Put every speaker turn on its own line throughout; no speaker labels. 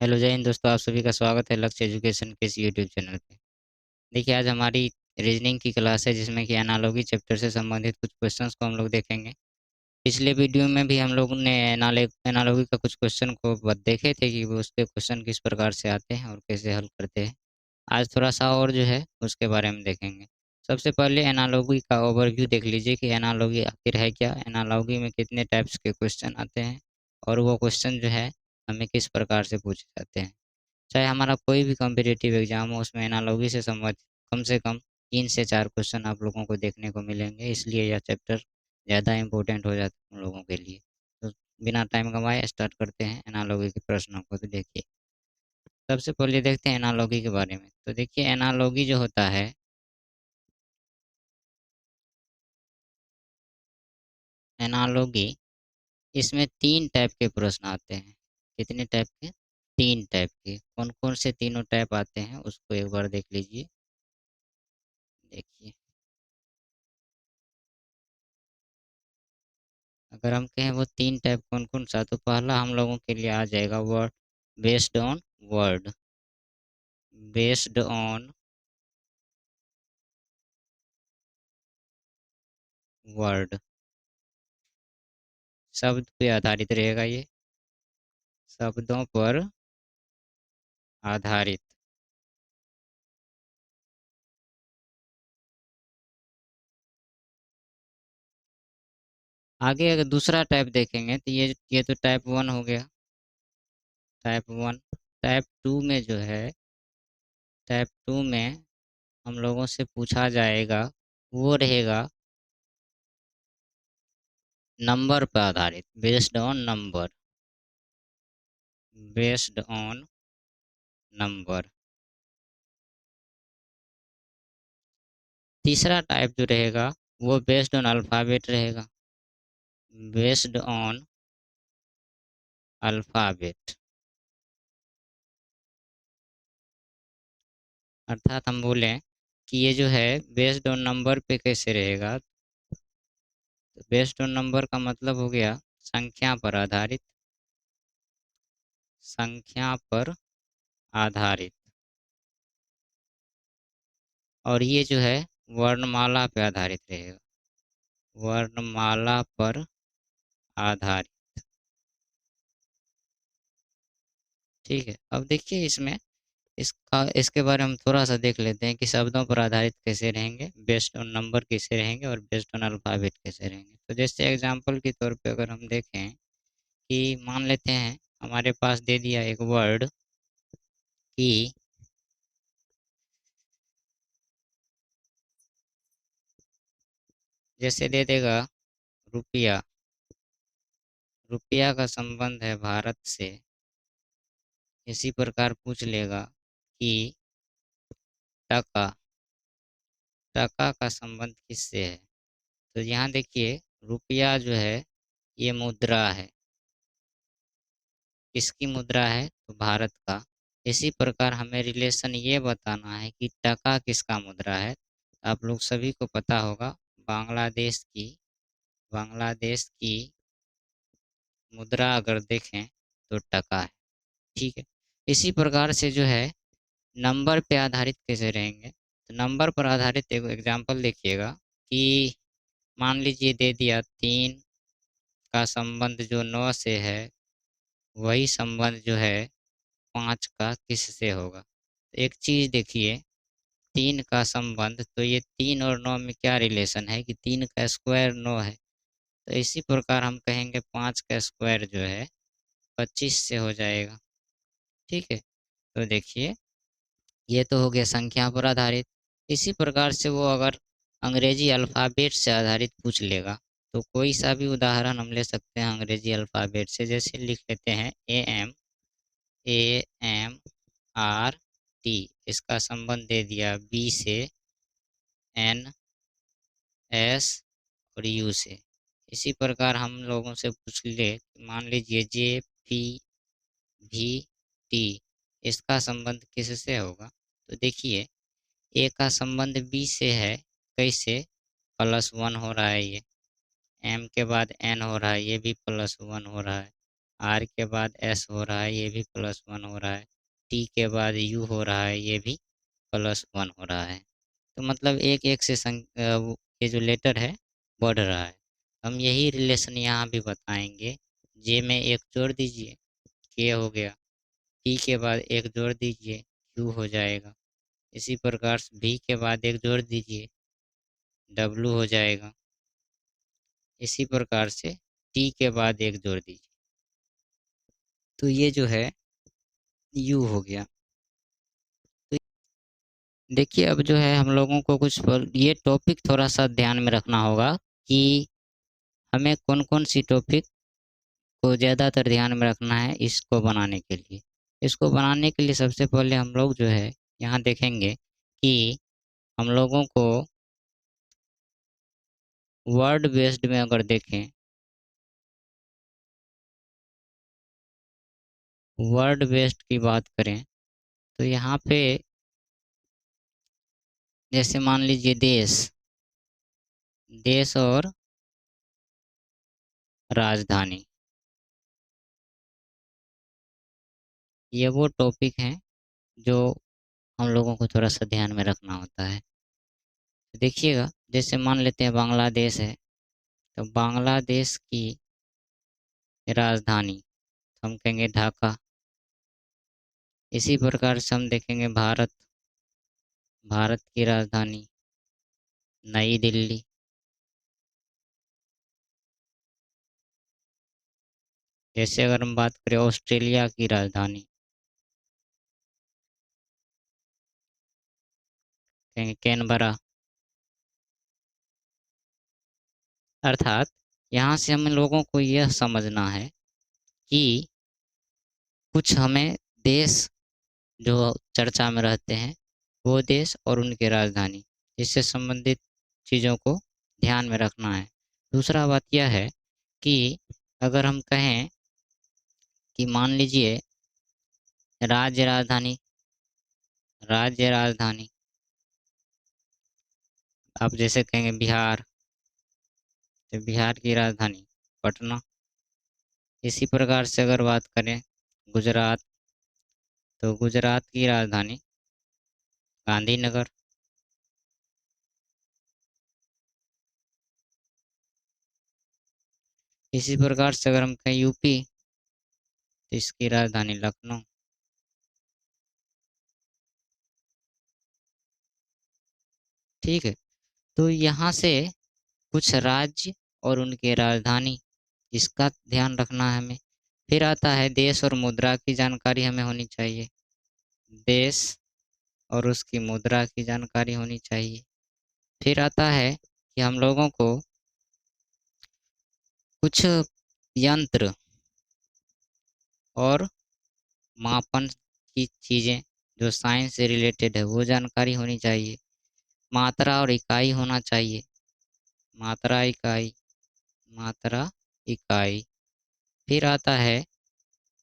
Hello जय हिंद दोस्तों, आप सभी का स्वागत है लक्ष्य एजुकेशन के इस यूट्यूब चैनल पे। देखिए, आज हमारी रीजनिंग की क्लास है जिसमें कि एनालॉजी चैप्टर से संबंधित कुछ क्वेश्चंस को हम लोग देखेंगे। पिछले वीडियो में भी हम लोग ने एनालॉजी का कुछ क्वेश्चन को देखे थे कि वो उसके क्वेश्चन किस प्रकार से आते हैं और कैसे हल करते हैं। आज थोड़ा-सा और जो है उसके बारे में देखेंगे। सबसे पहले एनालॉजी का ओवरव्यू देख लीजिए कि एनालॉजी आखिर है क्या? एनालॉजी में कितने टाइप्स के क्वेश्चन आते हैं और वो क्वेश्चन जो है हमें किस प्रकार से पूछे जाते हैं। चाहे हमारा कोई भी कॉम्पिटिटिव एग्ज़ाम हो, उसमें एनालॉजी से संबंधित कम से कम 3 से 4 क्वेश्चन आप लोगों को देखने को मिलेंगे, इसलिए यह चैप्टर ज़्यादा इम्पोर्टेंट हो जाता है हम लोगों के लिए। तो बिना टाइम गँवाए स्टार्ट करते हैं एनालॉजी के प्रश्नों को। तो देखिए, सबसे पहले देखते हैं एनालॉजी के बारे में। तो देखिए, एनालॉजी जो होता है, एनालॉजी इसमें 3 टाइप के प्रश्न आते हैं। कितने टाइप के? 3 टाइप के। कौन-कौन से तीनों टाइप आते हैं, उसको एक बार देख लीजिए। देखिए, अगर हम कहें वो 3 टाइप कौन-कौन सा, तो पहला हम लोगों के लिए आ जाएगा word based on word, based on word, शब्द पे आधारित रहेगा ये, शब्दों पर आधारित। आगे अगर दूसरा टाइप देखेंगे तो ये तो टाइप 1 हो गया, टाइप 1। टाइप 2 में जो है, टाइप 2 में हम लोगों से पूछा जाएगा, वो रहेगा नंबर पर आधारित, based on number, based on number. तीसरा टाइप जो रहेगा वो बेस्ड ऑन अल्फ़ाबेट रहेगा, बेस्ड ऑन अल्फ़ाबेट। अर्थात हम बोलें कि ये जो है बेस्ड ऑन नंबर पे कैसे रहेगा, तो बेस्ड ऑन नंबर का मतलब हो गया संख्या पर आधारित, संख्या पर आधारित। और ये जो है वर्णमाला पे आधारित रहेगा, वर्णमाला पर आधारित। ठीक है, अब देखिए इसमें इसके बारे में हम थोड़ा-सा देख लेते हैं कि शब्दों पर आधारित कैसे रहेंगे, बेस्ड ऑन नंबर कैसे रहेंगे और बेस्ड ऑन अल्फ़ाबेट कैसे रहेंगे। तो जैसे एग्ज़ाम्पल के तौर पे अगर हम देखें कि मान लेते हैं हमारे पास दे दिया एक वर्ड कि जैसे दे देगा रुपया, रुपया का संबंध है भारत से, इसी प्रकार पूछ लेगा कि टका, टका का संबंध किससे है? तो यहाँ देखिए रुपया जो है ये मुद्रा है, किसकी मुद्रा है? तो भारत का। इसी प्रकार हमें रिलेशन ये बताना है कि टका किसका मुद्रा है। आप लोग सभी को पता होगा बांग्लादेश की, बांग्लादेश की मुद्रा अगर देखें तो टका है। ठीक है, इसी प्रकार से जो है नंबर पे आधारित कैसे रहेंगे, तो नंबर पर आधारित एक एग्जांपल देखिएगा कि मान लीजिए दे दिया 3 का संबंध जो 9 से है, वही संबंध जो है 5 का किससे होगा। तो एक चीज़ देखिए, 3 का संबंध, तो ये 3 और 9 में क्या रिलेशन है कि 3 का स्क्वायर 9 है। तो इसी प्रकार हम कहेंगे 5 का स्क्वायर जो है 25 से हो जाएगा। ठीक है, तो देखिए ये तो हो गया संख्या पर आधारित। इसी प्रकार से वो अगर अंग्रेजी अल्फ़ाबेट से आधारित पूछ लेगा, तो कोई सा भी उदाहरण हम ले सकते हैं अंग्रेजी अल्फ़ाबेट से। जैसे लिख लेते हैं AMAR T, इसका संबंध दे दिया B से, NS और U से। इसी प्रकार हम लोगों से पूछ ले, मान लीजिए JPVT, इसका संबंध किससे होगा? तो देखिए ए का संबंध बी से है, कैसे? +1 हो रहा है ये, एम के बाद एन हो रहा है, ये भी +1 हो रहा है। आर के बाद एस हो रहा है, ये भी +1 हो रहा है। टी के बाद यू हो रहा है, ये भी +1 हो रहा है। तो मतलब एक-एक से ये जो लेटर है बढ़ रहा है। हम यही रिलेशन यहाँ भी बताएँगे। जे में 1 जोड़ दीजिए, के हो गया। टी के बाद 1 जोड़ दीजिए, क्यू हो जाएगा। इसी प्रकार से भी के बाद 1 जोड़ दीजिए, डब्ल्यू हो जाएगा। इसी प्रकार से टी के बाद 1 जोड़ दीजिए। तो ये जो है यू हो गया। तो देखिए अब जो है हम लोगों को कुछ ये टॉपिक थोड़ा-सा ध्यान में रखना होगा कि हमें कौन-कौन सी टॉपिक को ज़्यादातर ध्यान में रखना है इसको बनाने के लिए। इसको बनाने के लिए सबसे पहले हम लोग जो है यहाँ देखेंगे कि हम लोगों को वर्ड बेस्ड में अगर देखें, वर्ड बेस्ड की बात करें तो यहाँ पे जैसे मान लीजिए देश, देश और राजधानी, ये वो टॉपिक हैं जो हम लोगों को थोड़ा-सा ध्यान में रखना होता है। तो देखिएगा जैसे मान लेते हैं बांग्लादेश है, तो बांग्लादेश की राजधानी हम कहेंगे ढाका। इसी प्रकार से हम देखेंगे भारत, भारत की राजधानी नई दिल्ली। जैसे अगर हम बात करें ऑस्ट्रेलिया की राजधानी, कहेंगे कैनबरा। अर्थात यहाँ से हम लोगों को यह समझना है कि कुछ हमें देश जो चर्चा में रहते हैं, वो देश और उनकी राजधानी, इससे संबंधित चीज़ों को ध्यान में रखना है। दूसरा बात यह है कि अगर हम कहें कि मान लीजिए राज्य राजधानी, राज्य राजधानी, आप जैसे कहेंगे बिहार, तो बिहार की राजधानी पटना। इसी प्रकार से अगर बात करें गुजरात, तो गुजरात की राजधानी गांधीनगर। इसी प्रकार से अगर हम कहें यूपी, तो इसकी राजधानी लखनऊ। ठीक है, तो यहाँ से कुछ राज्य और उनके राजधानी, इसका ध्यान रखना है हमें। फिर आता है देश और मुद्रा की जानकारी हमें होनी चाहिए। देश और उसकी मुद्रा की जानकारी होनी चाहिए। फिर आता है कि हम लोगों को कुछ यंत्र और मापन की चीज़ें जो साइंस से रिलेटेड है वो जानकारी होनी चाहिए। मात्रा और इकाई होना चाहिए। मात्रा इकाई, मात्रा इकाई। फिर आता है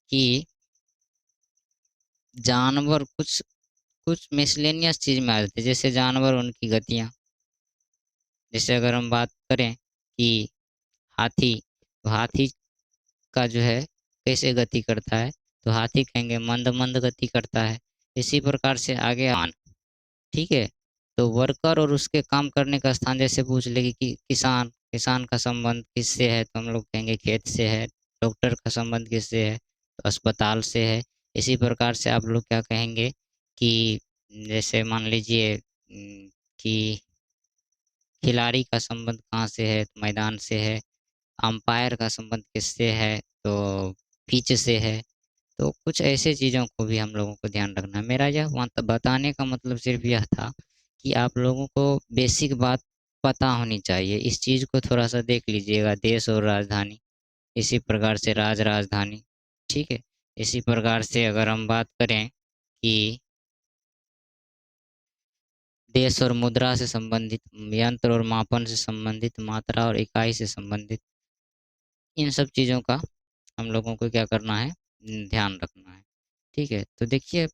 कि जानवर कुछ कुछ मिसलेनियस चीज़ में आ जाते हैं, जैसे जानवर उनकी गतियाँ। जैसे अगर हम बात करें कि हाथी, तो हाथी का जो है कैसे गति करता है, तो हाथी कहेंगे मंद मंद गति करता है। इसी प्रकार से आगे आन, ठीक है। तो वर्कर और उसके काम करने का स्थान जैसे पूछ लेगी कि किसान, किसान का संबंध किससे है, तो हम लोग कहेंगे खेत से है। डॉक्टर का संबंध किससे है, तो अस्पताल से है। इसी प्रकार से आप लोग क्या कहेंगे कि जैसे मान लीजिए कि खिलाड़ी का संबंध कहाँ से है, तो मैदान से है। अंपायर का संबंध किससे है, तो पिच से है। तो कुछ ऐसे चीज़ों को भी हम लोगों को ध्यान रखना है। मेरा यह बताने का मतलब सिर्फ यह था कि आप लोगों को बेसिक बात पता होनी चाहिए। इस चीज़ को थोड़ा-सा देख लीजिएगा, देश और राजधानी, इसी प्रकार से राजधानी, ठीक है? इसी प्रकार से अगर हम बात करें कि देश और मुद्रा से संबंधित, यंत्र और मापन से संबंधित, मात्रा और इकाई से संबंधित, इन सब चीज़ों का हम लोगों को क्या करना है, ध्यान रखना है। ठीक है? तो देखिए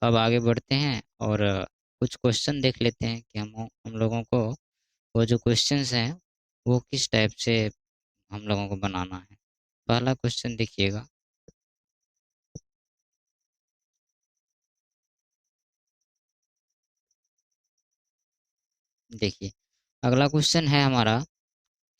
अब आगे बढ़ते हैं और कुछ क्वेश्चन देख लेते हैं कि हम लोगों को वो जो क्वेश्चंस हैं, वो किस टाइप से हम लोगों को बनाना है। पहला क्वेश्चन देखिएगा। देखिए, अगला क्वेश्चन है हमारा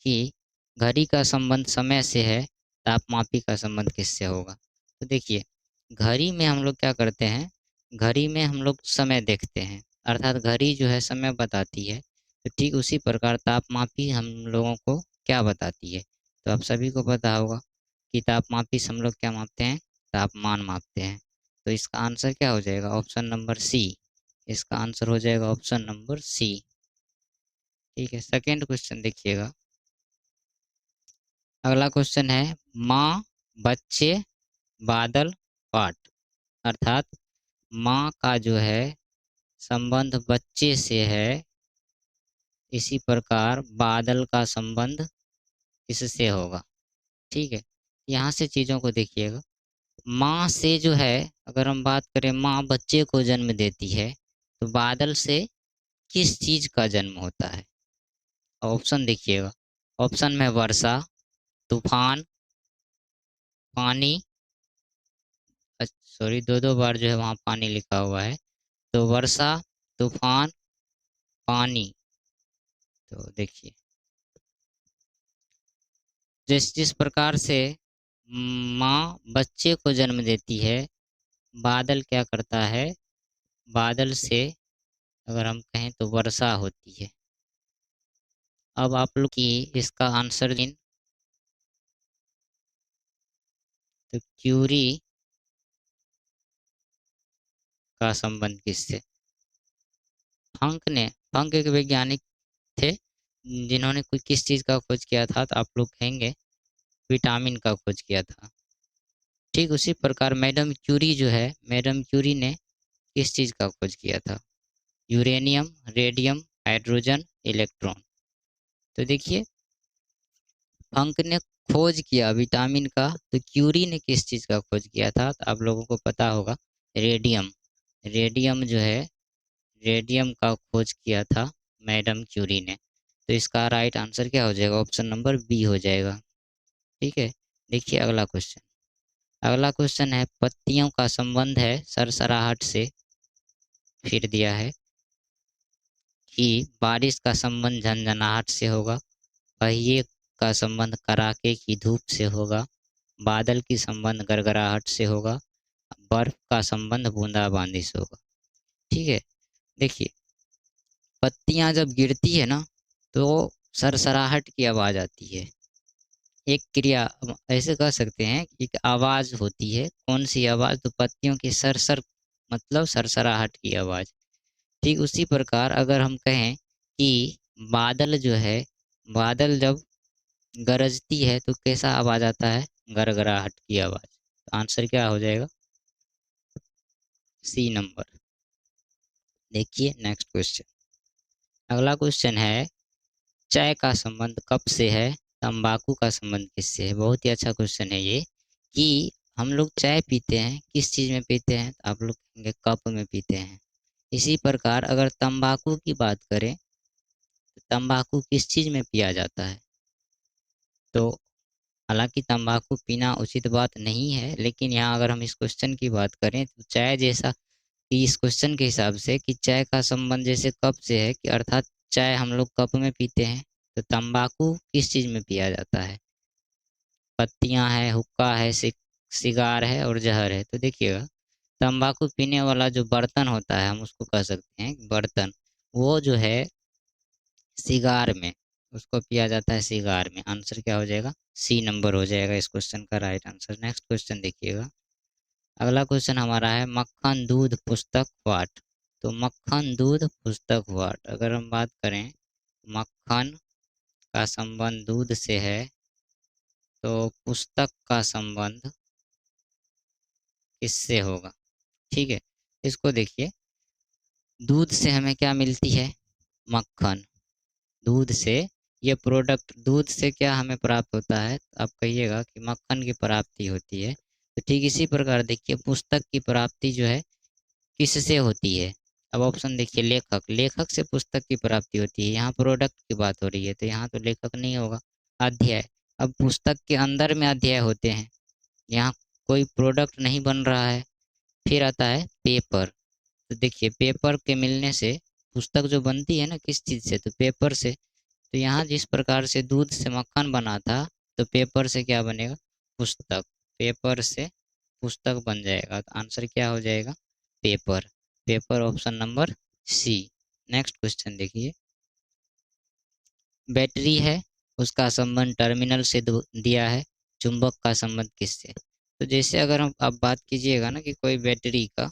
कि घड़ी का संबंध समय से है, तापमापी का संबंध किससे होगा? तो देखिए, घड़ी में हम लोग क्या करते हैं, घड़ी में हम लोग समय देखते हैं, अर्थात घड़ी जो है समय बताती है। तो ठीक उसी प्रकार तापमापी हम लोगों को क्या बताती है? तो आप सभी को पता होगा कि तापमापी से हम लोग क्या मापते हैं? तापमान मापते हैं। तो इसका आंसर क्या हो जाएगा? Option number C. इसका आंसर हो जाएगा ऑप्शन नंबर सी। ठीक है, सेकेंड क्वेश्चन देखिएगा। अगला क्वेश्चन है माँ, बच्चे, बादल, पाठ। अर्थात माँ का जो है संबंध बच्चे से है, इसी प्रकार बादल का संबंध किससे होगा? ठीक है, यहाँ से चीज़ों को देखिएगा। माँ से जो है, अगर हम बात करें, माँ बच्चे को जन्म देती है, तो बादल से किस चीज़ का जन्म होता है? ऑप्शन देखिएगा। ऑप्शन में वर्षा, तूफान, पानी, सॉरी, दो दो बार जो है वहाँ पानी लिखा हुआ है। तो वर्षा, तूफान, पानी। तो देखिए, जिस जिस प्रकार से माँ बच्चे को जन्म देती है, बादल क्या करता है? बादल से अगर हम कहें तो वर्षा होती है। अब आप लोग की इसका आंसर दिन, तो क्यूरी का संबंध किससे? फंक ने, फंक एक वैज्ञानिक थे जिन्होंने कोई किस चीज़ का खोज किया था? तो आप लोग कहेंगे विटामिन का खोज किया था। ठीक उसी प्रकार मैडम क्यूरी जो है, मैडम क्यूरी ने किस चीज़ का खोज किया था? Uranium, radium, hydrogen, electron. तो देखिए, फंक ने खोज किया विटामिन का, तो क्यूरी ने किस चीज़ का खोज किया था? तो आप लोगों को पता होगा, रेडियम। रेडियम जो है, रेडियम का खोज किया था मैडम क्यूरी ने। तो इसका राइट आंसर क्या हो जाएगा? ऑप्शन नंबर बी हो जाएगा। ठीक है, देखिए अगला क्वेश्चन। अगला क्वेश्चन है पत्तियों का संबंध है सरसराहट से। फिर दिया है कि बारिश का संबंध झंझनाहट से होगा, पहिए का संबंध कड़ाके की धूप से होगा, बादल की संबंध गड़गड़ाहट से होगा, बर्फ का संबंध बूंदाबांदी से होगा। ठीक है, देखिए, पत्तियां जब गिरती है ना, तो सरसराहट की आवाज आती है। एक क्रिया, ऐसे कह सकते हैं, एक आवाज होती है। कौन सी आवाज? तो पत्तियों की सरसर, मतलब सरसराहट की आवाज। ठीक उसी प्रकार अगर हम कहें कि बादल जो है, बादल जब गरजती है तो कैसा आवाज आता है? गड़गड़ाहट की आवाज। तो आंसर क्या हो जाएगा? C number. देखिए नेक्स्ट क्वेश्चन। अगला क्वेश्चन है चाय का संबंध कप से है, तंबाकू का संबंध किससे है? बहुत ही अच्छा क्वेश्चन है ये, कि हम लोग चाय पीते हैं, किस चीज़ में पीते हैं? तो आप लोग कहेंगे कप में पीते हैं। इसी प्रकार अगर तंबाकू की बात करें, तो तंबाकू किस चीज़ में पिया जाता है? तो हालांकि तंबाकू पीना उचित बात नहीं है, लेकिन यहाँ अगर हम इस क्वेश्चन की बात करें, तो चाय जैसा कि इस क्वेश्चन के हिसाब से कि चाय का संबंध जैसे कप से है, कि अर्थात चाय हम लोग कप में पीते हैं, तो तंबाकू किस चीज़ में पिया जाता है? पत्तियां है, हुक्का है, सिगार है और जहर है। तो देखिएगा, तंबाकू पीने वाला जो बर्तन होता है, हम उसको कह सकते हैं बर्तन, वो जो है सिगार में, उसको पिया जाता है सिगार में। आंसर क्या हो जाएगा? सी नंबर हो जाएगा इस क्वेश्चन का राइट आंसर। नेक्स्ट क्वेश्चन देखिएगा। अगला क्वेश्चन हमारा है मक्खन, दूध, पुस्तक, वाट। तो मक्खन, दूध, पुस्तक, वाट, अगर हम बात करें, मक्खन का संबंध दूध से है, तो पुस्तक का संबंध किससे होगा? ठीक है, इसको देखिए, दूध से हमें क्या मिलती है? मक्खन। दूध से, ये प्रोडक्ट, दूध से क्या हमें प्राप्त होता है? आप कहिएगा कि मक्खन की प्राप्ति होती है। तो ठीक इसी प्रकार देखिए, पुस्तक की प्राप्ति जो है किससे होती है? अब ऑप्शन देखिए, लेखक, लेखक से पुस्तक की प्राप्ति होती है। यहाँ प्रोडक्ट की बात हो रही है, तो यहाँ तो लेखक नहीं होगा। अध्याय, अब पुस्तक के अंदर में अध्याय होते हैं, यहाँ कोई प्रोडक्ट नहीं बन रहा है। फिर आता है पेपर। तो देखिए पेपर के मिलने से पुस्तक जो बनती है ना, किस चीज़ से, तो पेपर से। तो यहाँ जिस प्रकार से दूध से मक्खन बना था, तो पेपर से क्या बनेगा, पुस्तक। पेपर से पुस्तक बन जाएगा, तो आंसर क्या हो जाएगा, paper. Paper option number C. Next question देखिए, बैटरी है, उसका संबंध टर्मिनल से दिया है, चुंबक का संबंध किससे। तो जैसे अगर हम अब बात कीजिएगा ना कि कोई बैटरी का,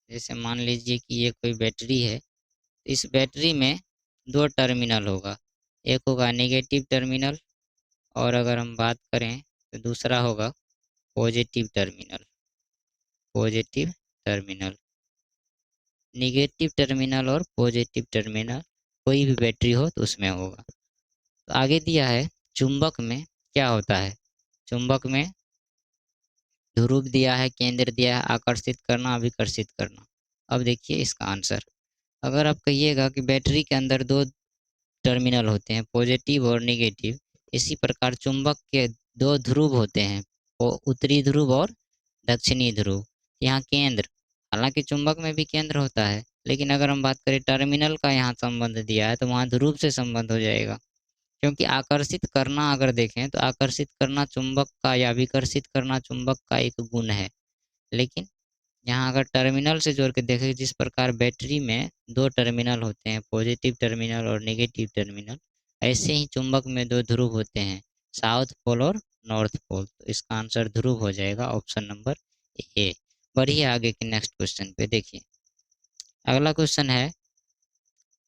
जैसे मान लीजिए कि ये कोई बैटरी है, तो इस बैटरी में दो टर्मिनल होगा, एक होगा नेगेटिव टर्मिनल, और अगर हम बात करें तो दूसरा होगा positive terminal. Positive terminal, negative terminal और पॉजिटिव टर्मिनल कोई भी बैटरी हो तो उसमें होगा। तो आगे दिया है चुंबक में क्या होता है, चुंबक में ध्रुव दिया है, केंद्र दिया है, आकर्षित करना, अभिकर्षित करना। अब देखिए इसका आंसर, अगर आप कहिएगा कि बैटरी के अंदर दो टर्मिनल होते हैं, पॉजिटिव और नेगेटिव, इसी प्रकार चुंबक के दो ध्रुव होते हैं, उत्तरी ध्रुव और दक्षिणी ध्रुव। यहाँ केंद्र, हालांकि चुंबक में भी केंद्र होता है, लेकिन अगर हम बात करें टर्मिनल का यहाँ संबंध दिया है, तो वहाँ ध्रुव से संबंध हो जाएगा। क्योंकि आकर्षित करना अगर देखें तो आकर्षित करना चुंबक का या विकर्षित करना चुंबक का एक गुण है, लेकिन यहाँ अगर टर्मिनल से जोड़ के देखें, जिस प्रकार बैटरी में दो टर्मिनल होते हैं, पॉजिटिव टर्मिनल और नेगेटिव टर्मिनल, ऐसे ही चुंबक में दो ध्रुव होते हैं, साउथ पोल और नॉर्थ पोल। तो इसका आंसर ध्रुव हो जाएगा, ऑप्शन नंबर ए। बढ़िए आगे के नेक्स्ट क्वेश्चन पे देखिए, अगला क्वेश्चन है,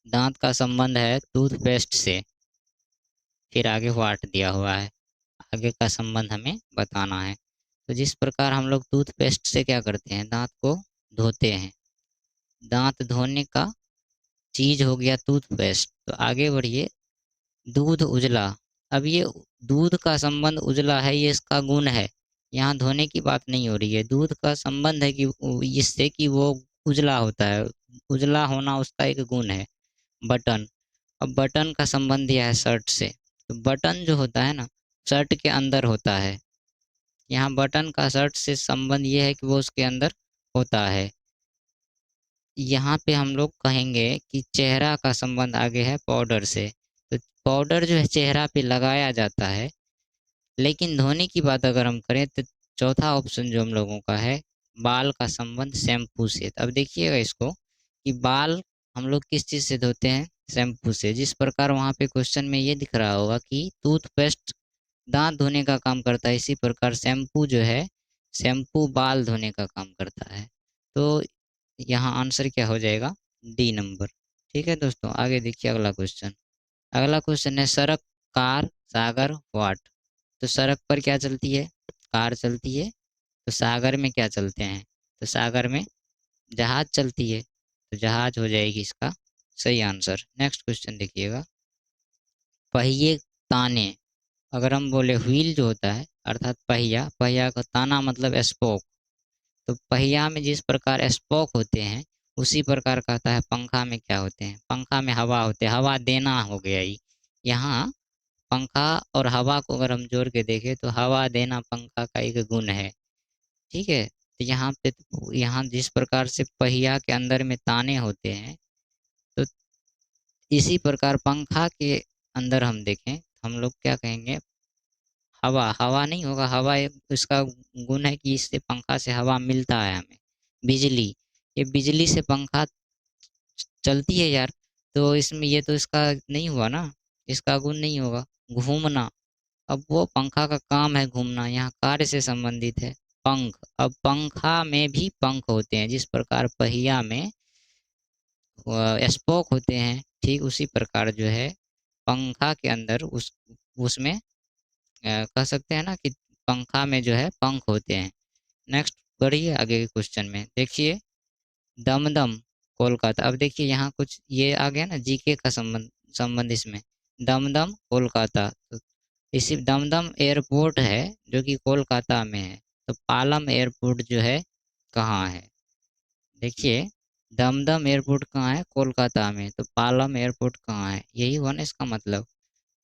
दांत का संबंध है टूथपेस्ट से, फिर आगे व्हाट दिया हुआ है, आगे का संबंध हमें बताना है। तो जिस प्रकार हम लोग टूथपेस्ट से क्या करते हैं, दांत को धोते हैं, दांत धोने का चीज हो गया टूथपेस्ट। तो आगे बढ़िए, दूध उजला, अब ये दूध का संबंध उजला है, ये इसका गुण है, यहाँ धोने की बात नहीं हो रही है, दूध का संबंध है कि इससे कि वो उजला होता है, उजला होना उसका एक गुण है। बटन, अब बटन का संबंध दिया है शर्ट से, तो बटन जो होता है ना, शर्ट के अंदर होता है, यहाँ बटन का शर्ट से संबंध ये है कि वो उसके अंदर होता है। यहाँ पे हम लोग कहेंगे कि चेहरा का संबंध आगे है पाउडर से, तो पाउडर जो है चेहरा पे लगाया जाता है। लेकिन धोने की बात अगर हम करें तो चौथा ऑप्शन जो हम लोगों का है, बाल का संबंध शैम्पू से। अब देखिएगा इसको कि बाल हम लोग किस चीज़ से धोते हैं, शैम्पू से। जिस प्रकार वहाँ पे क्वेश्चन में ये दिख रहा होगा कि टूथपेस्ट दांत धोने का काम करता है, इसी प्रकार शैम्पू जो है, शैम्पू बाल धोने का काम करता है। तो यहाँ आंसर क्या हो जाएगा, डी नंबर। ठीक है दोस्तों, आगे देखिए अगला क्वेश्चन। अगला क्वेश्चन है, सड़क, कार, सागर, वाट। तो सड़क पर क्या चलती है, कार चलती है। तो सागर में क्या चलते हैं, तो सागर में जहाज चलती है, तो जहाज हो जाएगी इसका सही आंसर। नेक्स्ट क्वेश्चन देखिएगा, पहिए, ताने, अगर हम बोले व्हील जो होता है अर्थात पहिया, पहिया का ताना मतलब स्पोक। तो पहिया में जिस प्रकार स्पोक होते हैं, उसी प्रकार कहता है पंखा में क्या होते हैं, पंखा में हवा होते हैं, हवा देना हो गया ही। यहाँ पंखा और हवा को अगर हम जोड़ के देखें तो हवा देना पंखा का एक गुण है। ठीक है, तो यहाँ पे, यहाँ जिस प्रकार से पहिया के अंदर में ताने होते हैं, तो इसी प्रकार पंखा के अंदर हम देखें, हम लोग क्या कहेंगे, हवा, हवा नहीं होगा, हवा एक इसका गुण है कि इससे पंखा से हवा मिलता है हमें। बिजली, ये बिजली से पंखा चलती है यार, तो इसमें ये तो इसका नहीं हुआ ना, इसका गुण नहीं होगा। घूमना, अब वो पंखा का काम है घूमना, यहाँ कार्य से संबंधित है। पंख, अब पंखा में भी पंख होते हैं, जिस प्रकार पहिया में स्पोक होते हैं, ठीक उसी प्रकार जो है पंखा के अंदर उसमें कह सकते हैं ना कि पंखा में जो है पंख होते हैं। नेक्स्ट बढ़िए आगे के क्वेश्चन में देखिए, दमदम, कोलकाता। अब देखिए यहाँ कुछ ये आ गया ना जीके का संबंध इसमें, दमदम कोलकाता। तो इसी दमदम एयरपोर्ट है जो कि कोलकाता में है, तो पालम एयरपोर्ट जो है कहाँ है, देखिए दमदम एयरपोर्ट कहाँ है, कोलकाता में, तो पालम एयरपोर्ट कहाँ है, यही हुआ ना इसका मतलब।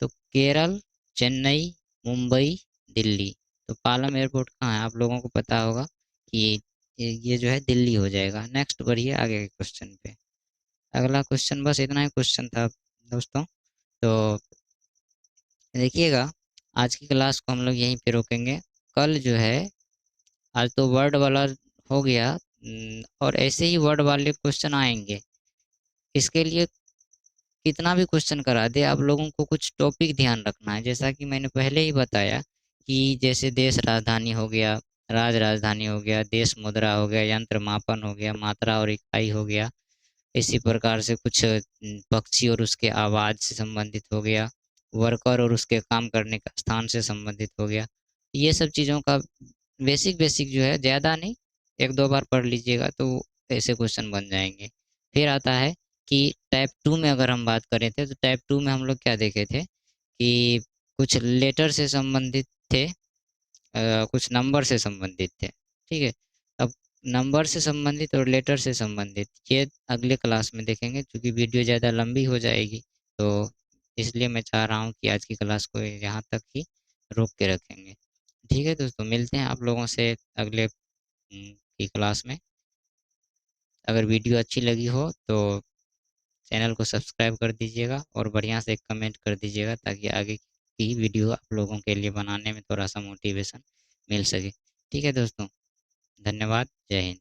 तो केरल, चेन्नई मुंबई, दिल्ली। तो पालम एयरपोर्ट कहाँ है? आप लोगों को पता होगा कि ये जो है दिल्ली हो जाएगा। नेक्स्ट बढ़िए आगे के क्वेश्चन पे। अगला क्वेश्चन, बस इतना ही क्वेश्चन था दोस्तों। तो देखिएगा, आज की क्लास को हम लोग यहीं पे रोकेंगे। कल जो है, आज तो वर्ड वाला हो गया, और ऐसे ही वर्ड वाले क्वेश्चन आएंगे। इसके लिए कितना भी क्वेश्चन करा दे, आप लोगों को कुछ टॉपिक ध्यान रखना है। जैसा कि मैंने पहले ही बताया कि जैसे देश राजधानी हो गया, राज राजधानी हो गया, देश मुद्रा हो गया, यंत्र मापन हो गया, मात्रा और इकाई हो गया। इसी प्रकार से कुछ पक्षी और उसके आवाज़ से संबंधित हो गया, वर्कर और उसके काम करने का स्थान से संबंधित हो गया। ये सब चीज़ों का बेसिक बेसिक जो है, ज़्यादा नहीं, एक दो बार पढ़ लीजिएगा तो ऐसे क्वेश्चन बन जाएंगे। फिर आता है कि टाइप टू में अगर हम बात करें थे, तो टाइप टू में हम लोग क्या देखे थे कि कुछ लेटर से संबंधित थे, कुछ नंबर से संबंधित थे। ठीक है, अब नंबर से संबंधित और लेटर से संबंधित ये अगले क्लास में देखेंगे, क्योंकि वीडियो ज़्यादा लंबी हो जाएगी। तो इसलिए मैं चाह रहा हूँ कि आज की क्लास को यहाँ तक ही रोक के रखेंगे। ठीक है दोस्तों, मिलते हैं आप लोगों से अगले की क्लास में। अगर वीडियो अच्छी लगी हो तो चैनल को सब्सक्राइब कर दीजिएगा और बढ़िया से एक कमेंट कर दीजिएगा, ताकि आगे की वीडियो आप लोगों के लिए बनाने में थोड़ा सा मोटिवेशन मिल सके। ठीक है दोस्तों, धन्यवाद, जय हिंद।